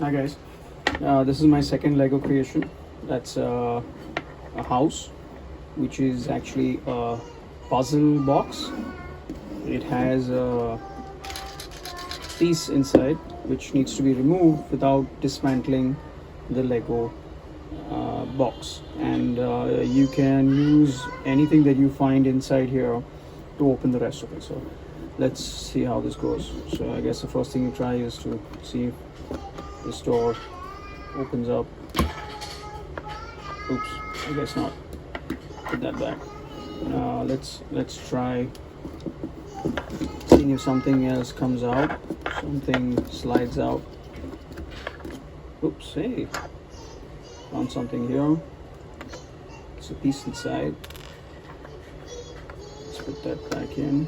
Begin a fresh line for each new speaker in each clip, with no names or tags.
Hi guys, this is my second Lego creation. That's a house, which is actually a puzzle box. It has a piece inside which needs to be removed without dismantling the Lego box, and you can use anything that you find inside here to open the rest of it. So let's see how this goes. So I guess the first thing you try is to see if this door opens up. Oops, I guess not. Put that back. Let's try seeing if something else comes out. Something slides out. Oops, hey, found something here. It's a piece inside. Let's put that back in.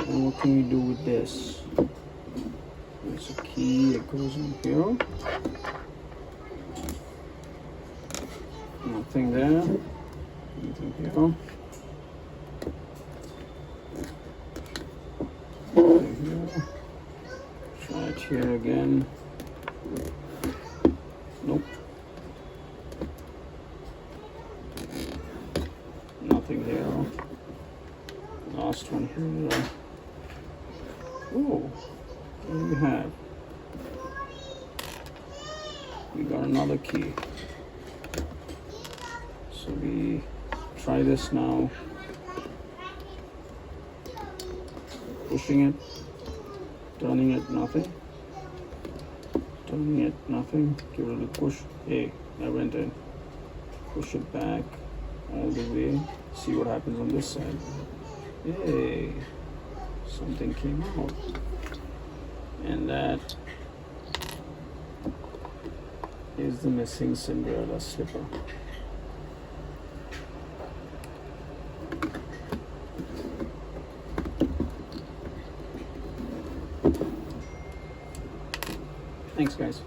And what can we do with this? There's a key that goes in here. Nothing there. Anything here? Nothing here. Try it here again. Nope. Nothing here. Last one here. Oh, what do we have? We got another key. So we try this now. Pushing it, turning it, nothing. Turning it, nothing. Give it a little push. Hey, I went in. Push it back all the way. See what happens on this side. Hey, something came out. And that is the missing Cinderella slipper. Thanks, guys.